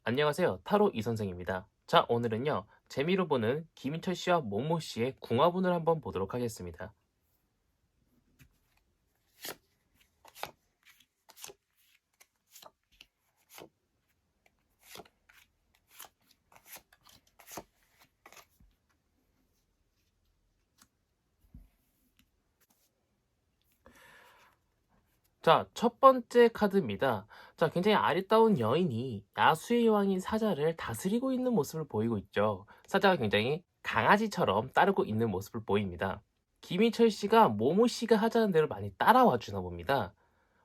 안녕하세요. 타로 이선생입니다. 자, 오늘은요. 재미로 보는 김인철 씨와 모모 씨의 궁합운을 한번 보도록 하겠습니다. 자, 첫 번째 카드입니다. 자, 굉장히 아리따운 여인이 야수의 왕인 사자를 다스리고 있는 모습을 보이고 있죠. 사자가 굉장히 강아지처럼 따르고 있는 모습을 보입니다. 김인철 씨가 모모 씨가 하자는 대로 많이 따라와 주나 봅니다.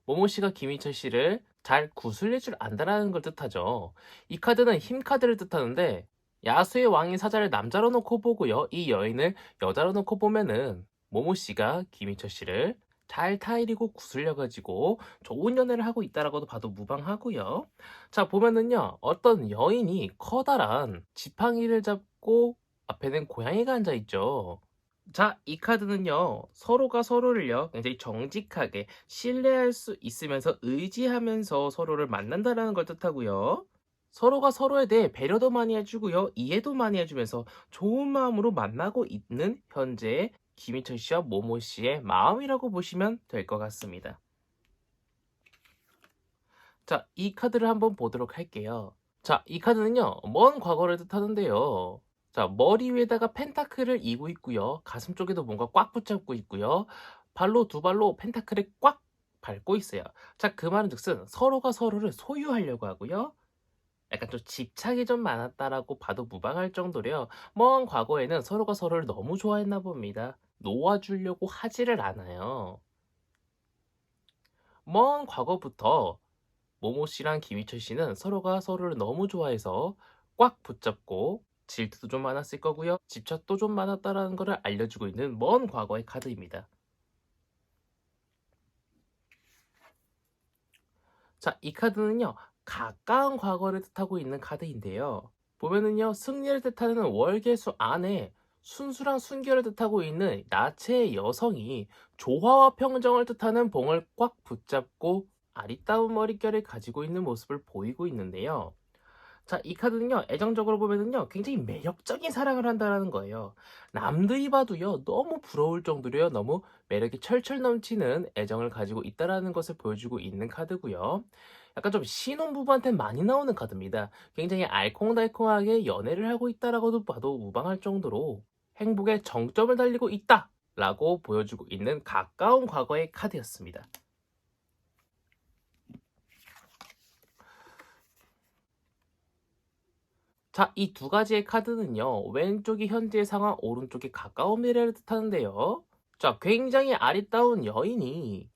모모 씨가 김인철 씨를 잘 구슬릴 줄 안다라는 걸 뜻하죠. 이 카드는 힘 카드를 뜻하는데 야수의 왕인 사자를 남자로 놓고 보고요. 이 여인을 여자로 놓고 보면은 모모 씨가 김인철 씨를 잘 타이리고 구슬려가지고 좋은 연애를 하고 있다라고도 봐도 무방하고요. 자, 보면은요. 어떤 여인이 커다란 지팡이를 잡고 앞에는 고양이가 앉아 있죠. 자, 이 카드는요, 서로가 서로를요, 굉장히 정직하게 신뢰할 수 있으면서 의지하면서 서로를 만난다라는 걸 뜻하고요. 서로가 서로에 대해 배려도 많이 해주고요, 이해도 많이 해주면서 좋은 마음으로 만나고 있는 현재의 김희철 씨와 모모 씨의 마음이라고 보시면 될 것 같습니다. 자, 이 카드를 한번 보도록 할게요. 자, 이 카드는요, 먼 과거를 뜻하는데요. 자, 머리 위에다가 펜타클을 이고 있고요. 가슴 쪽에도 뭔가 꽉 붙잡고 있고요. 발로 두 발로 펜타클을 꽉 밟고 있어요. 자, 그 말은 즉슨 서로가 서로를 소유하려고 하고요. 약간 좀 집착이 좀 많았다라고 봐도 무방할 정도로요. 먼 과거에는 서로가 서로를 너무 좋아했나 봅니다. 놓아주려고 하지를 않아요. 먼 과거부터 모모 씨랑 김희철 씨는 서로가 서로를 너무 좋아해서 꽉 붙잡고 질투도 좀 많았을 거고요. 집착도 좀 많았다라는 것을 알려주고 있는 먼 과거의 카드입니다. 자, 이 카드는요. 가까운 과거를 뜻하고 있는 카드인데요. 보면은요. 승리를 뜻하는 월계수 안에 순수랑 순결을 뜻하고 있는 나체의 여성이 조화와 평정을 뜻하는 봉을 꽉 붙잡고 아리따운 머릿결을 가지고 있는 모습을 보이고 있는데요. 자, 이 카드는요, 애정적으로 보면은요, 굉장히 매력적인 사랑을 한다라는 거예요. 남들이 봐도요, 너무 부러울 정도로요, 너무 매력이 철철 넘치는 애정을 가지고 있다라는 것을 보여주고 있는 카드고요. 약간 좀 신혼부부한테 많이 나오는 카드입니다. 굉장히 알콩달콩하게 연애를 하고 있다라고도 봐도 무방할 정도로 행복의 정점을 달리고 있다라고 보여주고 있는 가까운 과거의 카드였습니다. 자, 이 두 가지의 카드는요, 왼쪽이 현재의 상황, 오른쪽이 가까운 미래를 뜻하는데요. 자, 굉장히 아리따운 여인이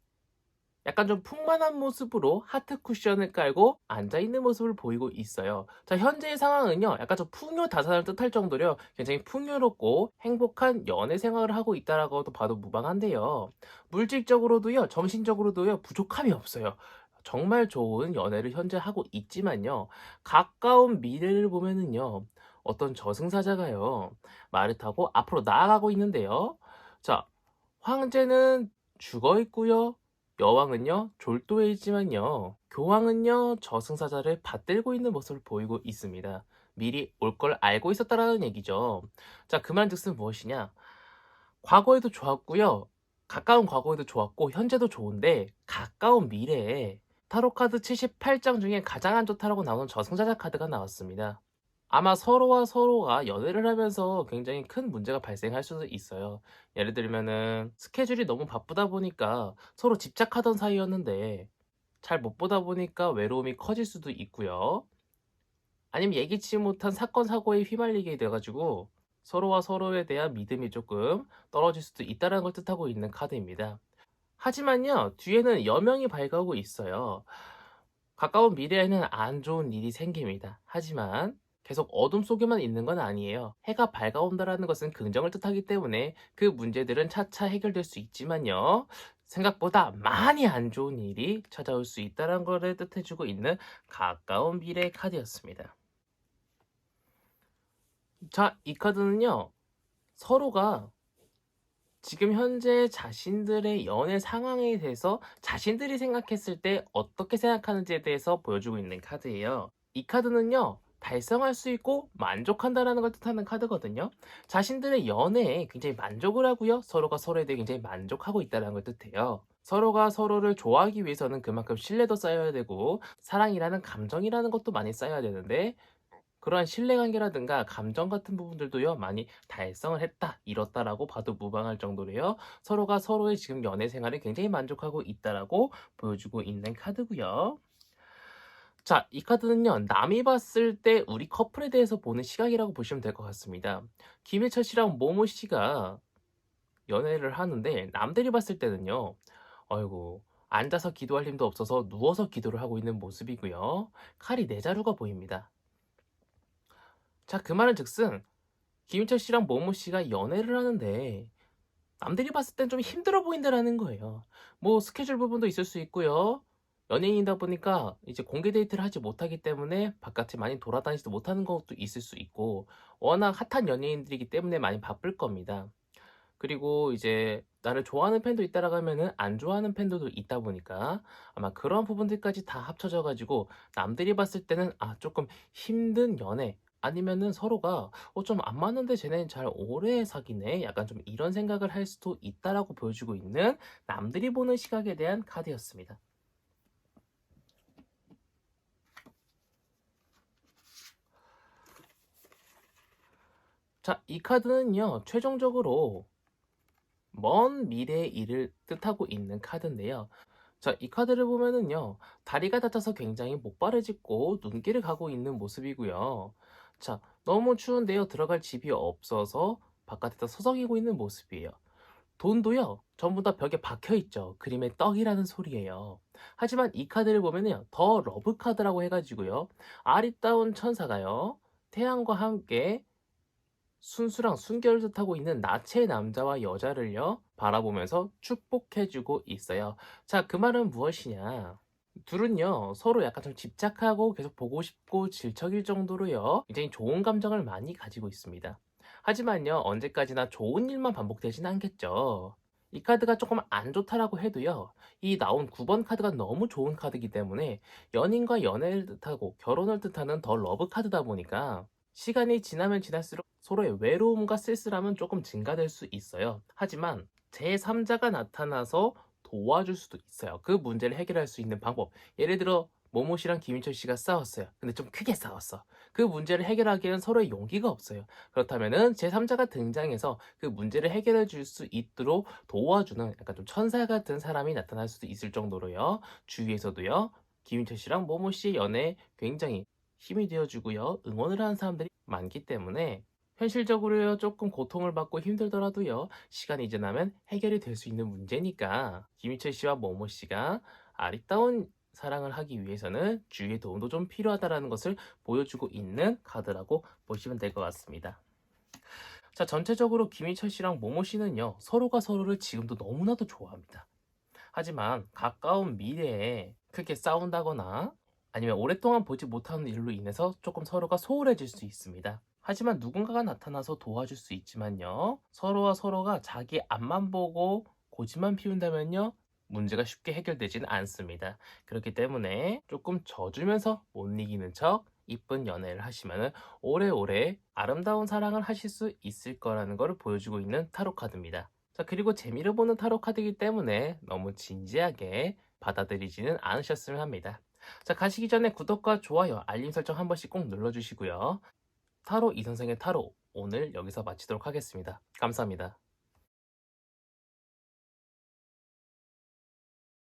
약간 좀 풍만한 모습으로 하트 쿠션을 깔고 앉아있는 모습을 보이고 있어요. 자, 현재의 상황은요, 약간 좀 풍요다산을 뜻할 정도로 굉장히 풍요롭고 행복한 연애 생활을 하고 있다라고도 봐도 무방한데요. 물질적으로도요, 정신적으로도요, 부족함이 없어요. 정말 좋은 연애를 현재 하고 있지만요, 가까운 미래를 보면은요, 어떤 저승사자가요, 말을 타고 앞으로 나아가고 있는데요. 자, 황제는 죽어 있고요. 여왕은요, 졸도해 있지만요, 교황은요, 저승사자를 받들고 있는 모습을 보이고 있습니다. 미리 올 걸 알고 있었다라는 얘기죠. 자, 그 말즉슨 무엇이냐? 과거에도 좋았고요, 가까운 과거에도 좋았고, 현재도 좋은데, 가까운 미래에 타로카드 78장 중에 가장 안 좋다라고 나오는 저승사자 카드가 나왔습니다. 아마 서로와 서로가 연애를 하면서 굉장히 큰 문제가 발생할 수도 있어요. 예를 들면은 스케줄이 너무 바쁘다 보니까 서로 집착하던 사이였는데 잘 못 보다 보니까 외로움이 커질 수도 있고요. 아니면 예기치 못한 사건 사고에 휘말리게 돼가지고 서로와 서로에 대한 믿음이 조금 떨어질 수도 있다는 걸 뜻하고 있는 카드입니다. 하지만요, 뒤에는 여명이 밝아오고 있어요. 가까운 미래에는 안 좋은 일이 생깁니다. 하지만 계속 어둠 속에만 있는 건 아니에요. 해가 밝아온다라는 것은 긍정을 뜻하기 때문에 그 문제들은 차차 해결될 수 있지만요. 생각보다 많이 안 좋은 일이 찾아올 수 있다는 것을 뜻해주고 있는 가까운 미래의 카드였습니다. 자, 이 카드는요. 서로가 지금 현재 자신들의 연애 상황에 대해서 자신들이 생각했을 때 어떻게 생각하는지에 대해서 보여주고 있는 카드예요. 이 카드는요, 달성할 수 있고 만족한다라는 걸 뜻하는 카드거든요. 자신들의 연애에 굉장히 만족을 하고요. 서로가 서로에 대해 굉장히 만족하고 있다는 걸 뜻해요. 서로가 서로를 좋아하기 위해서는 그만큼 신뢰도 쌓여야 되고 사랑이라는 감정이라는 것도 많이 쌓여야 되는데 그러한 신뢰관계라든가 감정 같은 부분들도요 많이 달성을 했다, 이뤘다라고 봐도 무방할 정도로요. 서로가 서로의 지금 연애 생활에 굉장히 만족하고 있다라고 보여주고 있는 카드고요. 자, 이 카드는요, 남이 봤을 때 우리 커플에 대해서 보는 시각이라고 보시면 될 것 같습니다. 김일철 씨랑 모모 씨가 연애를 하는데 남들이 봤을 때는요, 아이고, 앉아서 기도할 힘도 없어서 누워서 기도를 하고 있는 모습이고요. 칼이 네 자루가 보입니다. 자, 그 말은 즉슨 김희철 씨랑 모모 씨가 연애를 하는데 남들이 봤을 땐 좀 힘들어 보인다라는 거예요. 뭐 스케줄 부분도 있을 수 있고요. 연예인이다 보니까 이제 공개 데이트를 하지 못하기 때문에 바깥에 많이 돌아다니지도 못하는 것도 있을 수 있고 워낙 핫한 연예인들이기 때문에 많이 바쁠 겁니다. 그리고 이제 나를 좋아하는 팬도 있다라고 하면은 안 좋아하는 팬들도 있다 보니까 아마 그런 부분들까지 다 합쳐져 가지고 남들이 봤을 때는 조금 힘든 연애 아니면은 서로가 좀 안 맞는데 쟤네는 잘 오래 사귀네. 약간 좀 이런 생각을 할 수도 있다라고 보여주고 있는 남들이 보는 시각에 대한 카드였습니다. 자, 이 카드는요. 최종적으로 먼 미래의 일을 뜻하고 있는 카드인데요. 자, 이 카드를 보면은요, 다리가 다쳐서 굉장히 목발을 짚고 눈길을 가고 있는 모습이고요. 자, 너무 추운데요, 들어갈 집이 없어서 바깥에서 서성이고 있는 모습이에요. 돈도요, 전부 다 벽에 박혀 있죠. 그림의 떡이라는 소리예요. 하지만 이 카드를 보면은요, 더 러브 카드라고 해가지고요, 아리따운 천사가요, 태양과 함께 순수랑 순결을 뜻하고 있는 나체 남자와 여자를요, 바라보면서 축복해주고 있어요. 자, 그 말은 무엇이냐? 둘은요, 서로 약간 좀 집착하고 계속 보고 싶고 질척일 정도로요, 굉장히 좋은 감정을 많이 가지고 있습니다. 하지만요, 언제까지나 좋은 일만 반복되진 않겠죠. 이 카드가 조금 안 좋다라고 해도요, 이 나온 9번 카드가 너무 좋은 카드이기 때문에 연인과 연애를 뜻하고 결혼을 뜻하는 더 러브 카드다 보니까 시간이 지나면 지날수록 서로의 외로움과 쓸쓸함은 조금 증가될 수 있어요. 하지만 제3자가 나타나서 도와줄 수도 있어요. 그 문제를 해결할 수 있는 방법. 예를 들어 모모 씨랑 김인철 씨가 싸웠어요. 근데 좀 크게 싸웠어. 그 문제를 해결하기에는 서로의 용기가 없어요. 그렇다면은 제3자가 등장해서 그 문제를 해결해 줄 수 있도록 도와주는 약간 좀 천사 같은 사람이 나타날 수도 있을 정도로요. 주위에서도요. 김인철 씨랑 모모 씨의 연애에 굉장히 힘이 되어주고요. 응원을 하는 사람들이 많기 때문에 현실적으로요, 조금 고통을 받고 힘들더라도요, 시간이 지나면 해결이 될 수 있는 문제니까 김희철 씨와 모모 씨가 아리따운 사랑을 하기 위해서는 주위의 도움도 좀 필요하다라는 것을 보여주고 있는 카드라고 보시면 될 것 같습니다. 자, 전체적으로 김희철 씨랑 모모 씨는요, 서로가 서로를 지금도 너무나도 좋아합니다. 하지만 가까운 미래에 크게 싸운다거나 아니면 오랫동안 보지 못하는 일로 인해서 조금 서로가 소홀해질 수 있습니다. 하지만 누군가가 나타나서 도와줄 수 있지만요. 서로와 서로가 자기 앞만 보고 고집만 피운다면요. 문제가 쉽게 해결되진 않습니다. 그렇기 때문에 조금 져주면서 못 이기는 척 이쁜 연애를 하시면 오래오래 아름다운 사랑을 하실 수 있을 거라는 것을 보여주고 있는 타로 카드입니다. 자, 그리고 재미를 보는 타로 카드이기 때문에 너무 진지하게 받아들이지는 않으셨으면 합니다. 자, 가시기 전에 구독과 좋아요, 알림 설정 한 번씩 꼭 눌러주시고요. 타로 이선생의 타로 오늘 여기서 마치도록 하겠습니다. 감사합니다.